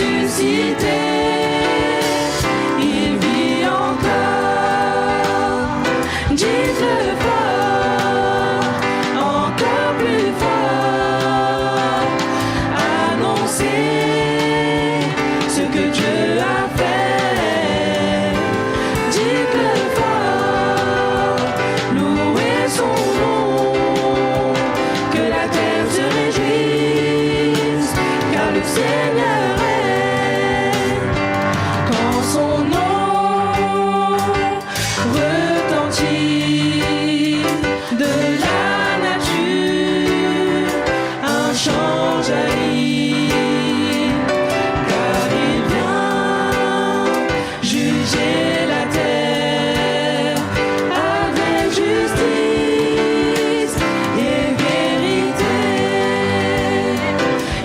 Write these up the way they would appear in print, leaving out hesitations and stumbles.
ressuscité. Il vit encore. Dites-le fort, encore plus fort. Annoncez ce que Dieu a fait. Dites-le fort, louez son nom. Que la terre se réjouisse, car le Seigneur est. Quand son nom retentit de la nature, un chant jaillit, car il vient juger la terre avec justice et vérité.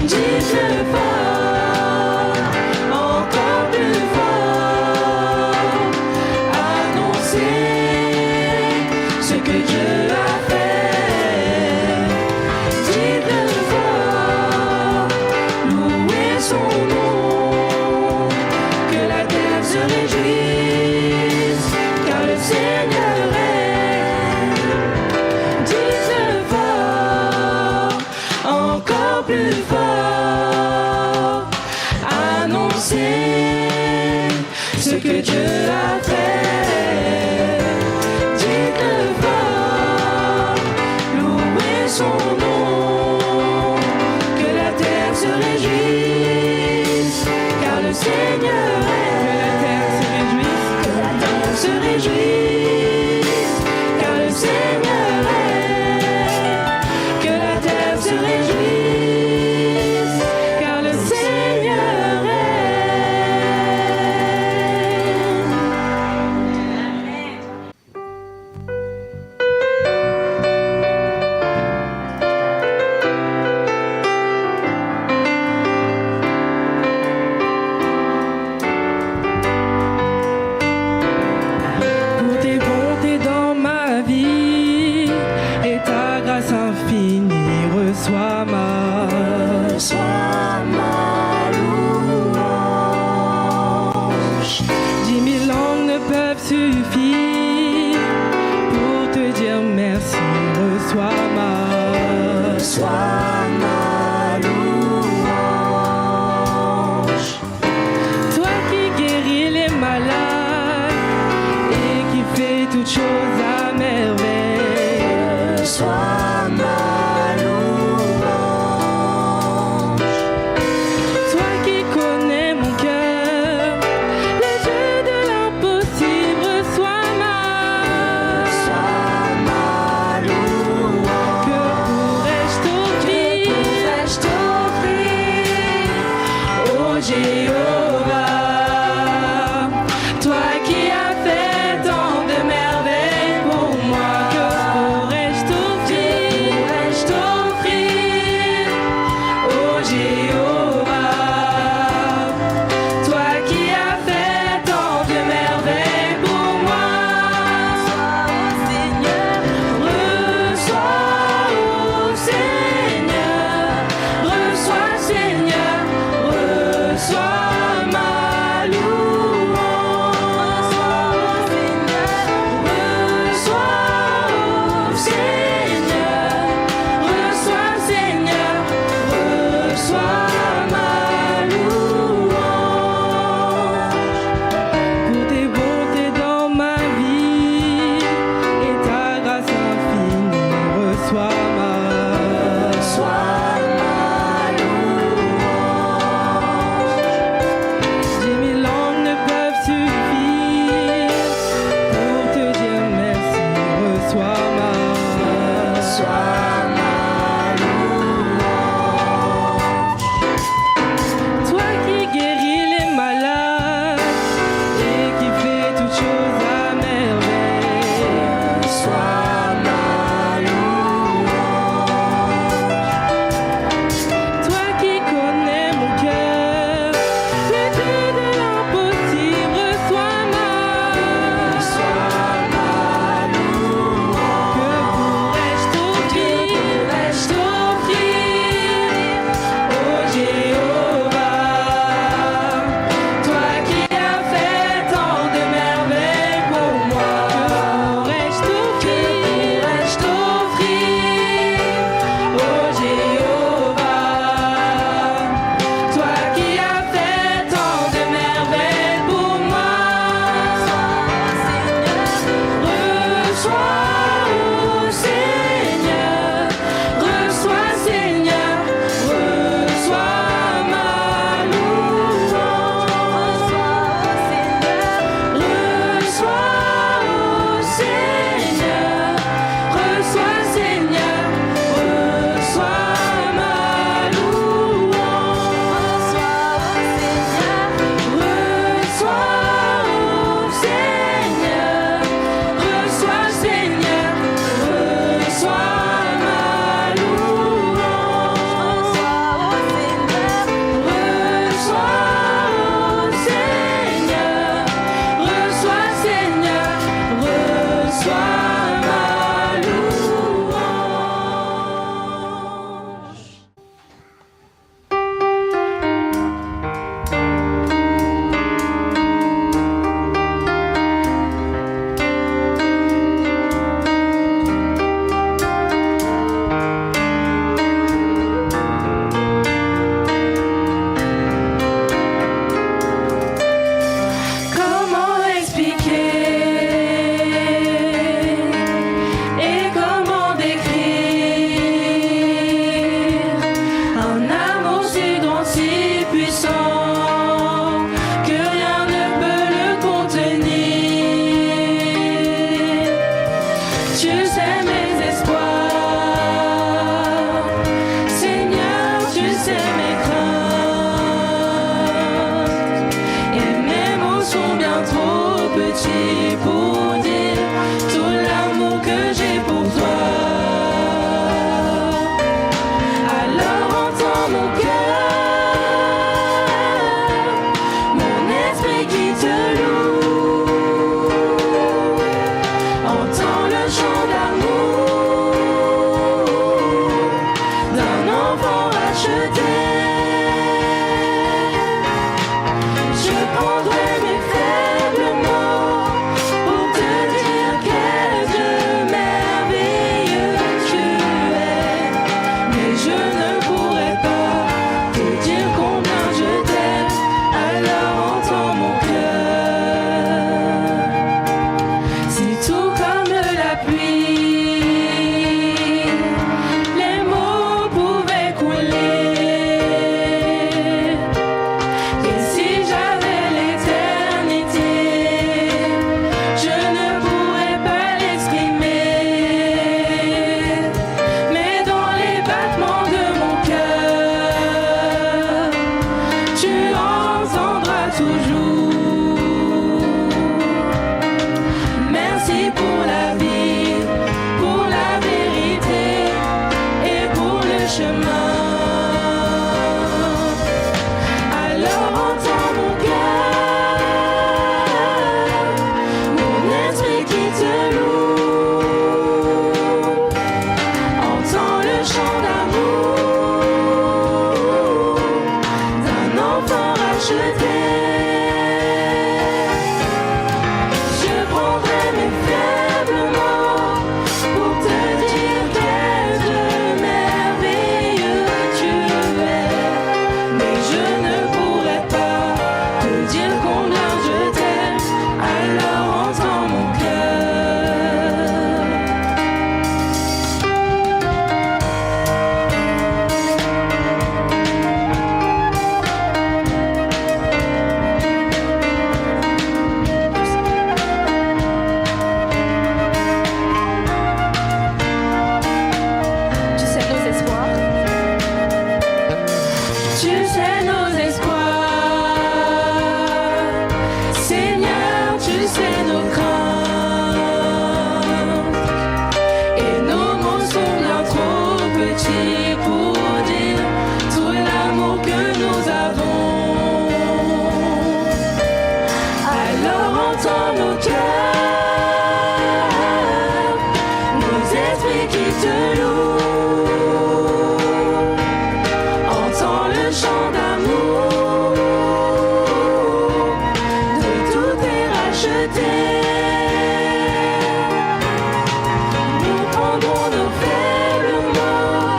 Dites-le fort, encore plus fort. Annoncez ce que Dieu a fait. Dites-le fort, louez son nom. Que la terre se réjouisse, car le Seigneur est. Dites-le fort, encore plus fort. Annoncez ce que Dieu a fait. Dites-le fort, louez son nom. Que la terre se réjouisse, car le Seigneur est. Que la terre se réjouisse, car le Seigneur est. Que la terre se réjouisse, car le Seigneur est. Pour tes bontés dans ma vie et ta grâce infinie, reçois ma louange. 10 000 langues ne peuvent suffire pour te dire merci, reçois ma louange. Toi qui guéris les malades et qui fais toutes choses à merveille, reçois ma louange. Toi qui connais mon cœur, le jeu de l'impossible, reçois ma louange. Que pourrais-je t'offrir, ô Jéhovah, toi qui as fait tant de merveilles pour moi? Que pourrais-je t'offrir, ô Jéhovah, toi qui as fait tant de merveilles pour moi? Reçois, ô Seigneur, reçois, Seigneur, reçois petit pour dire tout l'amour que j'ai pour toi. Alors entends mon cœur, mon esprit qui te loue. Entends le chant d'amour d'un enfant racheté. Je prendrai mes faibles mots pour te dire quel Dieu merveilleux tu es. Mais je ne pourrai pas te dire combien je t'aime. Alors entends mon cœur. Si tout comme la pluie, les mots pouvaient couler. Et si j'avais l'éternité, je ne pourrais pas l'exprimer. Mais dans les battements de mon cœur, tu entendras toujours. Merci pour la vie, pour la vérité et pour le chemin. Alors entends mon cœur, mon esprit qui te loue. Entends le chant d'amour d'un enfant racheté. Je prendrai mes faibles mots pour te dire quel Dieu merveilleux tu es. Mais je ne pourrai pas te dire combien je t'aime. Alors entends mon cœur. Tu sais nos espoirs. Tu sais nos espoirs. Seigneur, tu sais nos craintes. Et nos mots sont bien trop petits pour dire tout l'amour que nous avons. Alors entends nos cœurs, nos esprits qui te louent. Entends le chant d'amour de tout est racheté. Nous prendrons nos faibles mots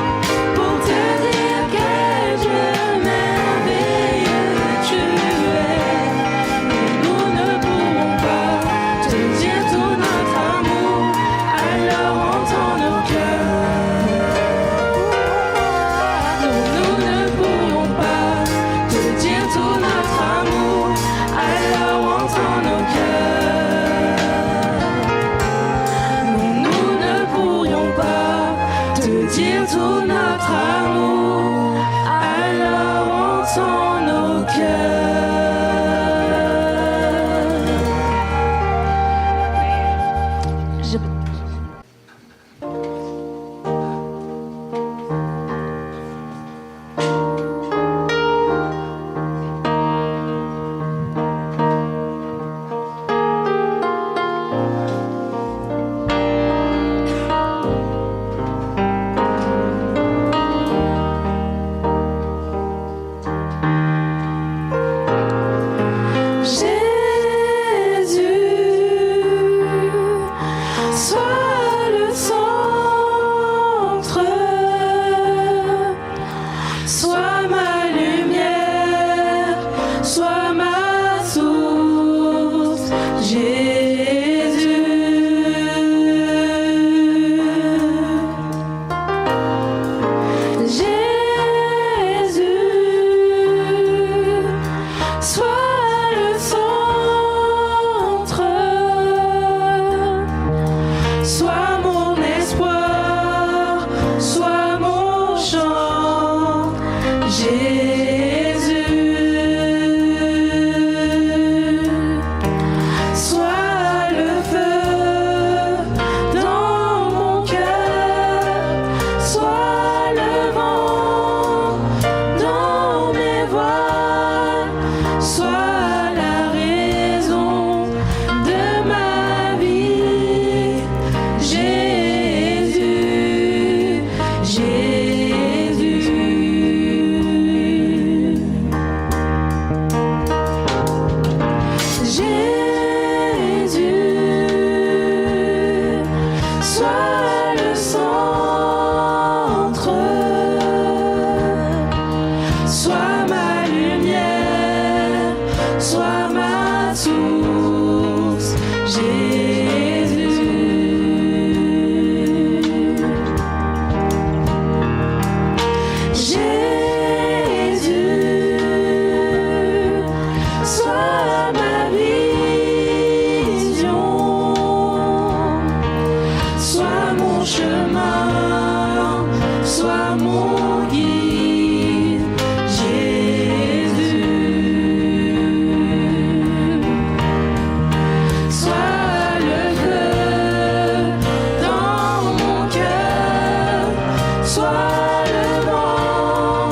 pour te dire quel Dieu merveilleux tu es. Mais nous ne pourrons pas te dire tout notre amour. Alors entends nos cœurs. Nous ne pourrons pas te dire tout notre amour. Alors entends nos cœurs. Nous ne pourrions pas te dire tout notre amour. Alors entends nos cœurs. Jésus, sois sois ma source, Jésus. Jésus, sois ma vision, sois mon chemin, sois mon guide, Jésus. Sois le feu dans mon cœur, sois le vent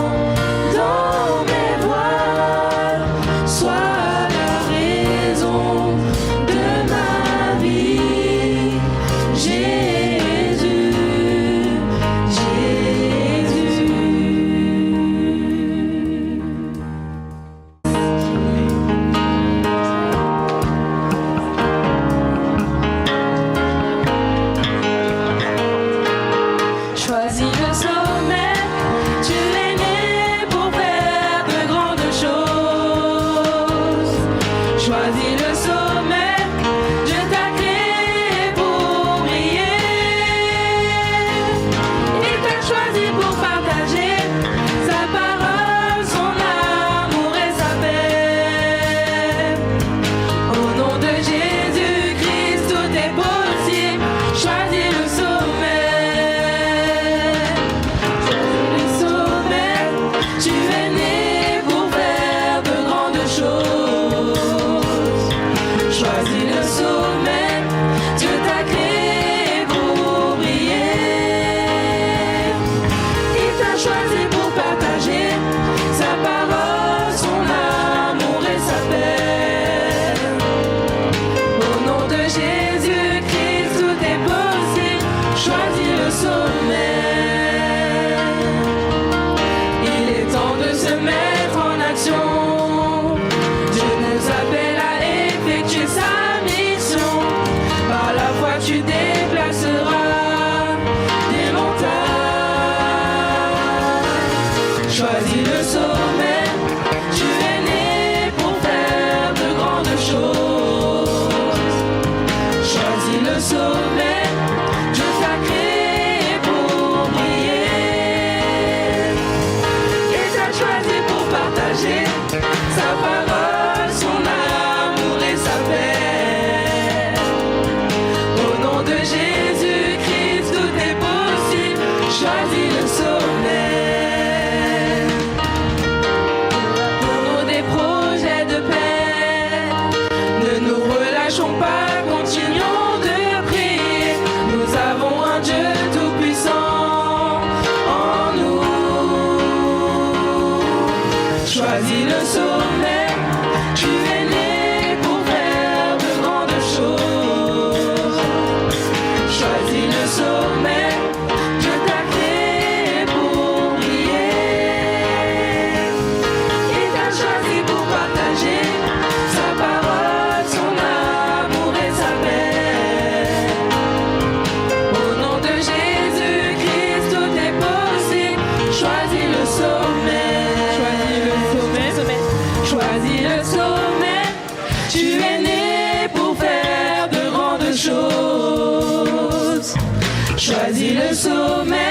dans mes voiles, sois la raison de ma vie, Jésus, Jésus. Choisis le sommet, tu es né pour faire de grandes choses. Choisis le sommet, Dieu t'a créé pour briller. Il t'a choisi pour partager sa parole, son amour et sa paix. Au nom de Jésus-Christ, tout est possible. Choisis le sommet. Choisis le sommet, tu es né pour faire de grandes choses. Choisis le sommet, Dieu t'a créé pour briller. Il t'a choisi pour partager sa parole, son amour et sa paix. Au nom de Jésus-Christ, tout est possible. Choisis le sommet. Il est temps de se mettre en action. Dieu nous appelle à effectuer sa mission. Par la foi, tu déplaceras des montagnes. Choisis le sommet, tu es né pour faire de grandes choses. Choisis le sommet, Dieu t'a créé pour briller. Il t'a choisi pour partager sa parole, son amour et sa paix. Au nom de Jésus-Christ, tout est possible. Choisis le sommet. Pour nous des projets de paix, ne nous relâchons pas, continuons de prier. Nous avons un Dieu tout-puissant en nous. Choisis le sommet, tu es né pour faire de grandes choses. Choisis le sommet, Dieu t'a créé pour briller. Il t'a choisi pour partager sa parole, son amour et sa paix. Au nom de Jésus-Christ, tout est possible. Choisis le sommet. Choisis le sommet. Choisis le sommet. Tu es né pour faire de grandes choses. Choisis le sommet.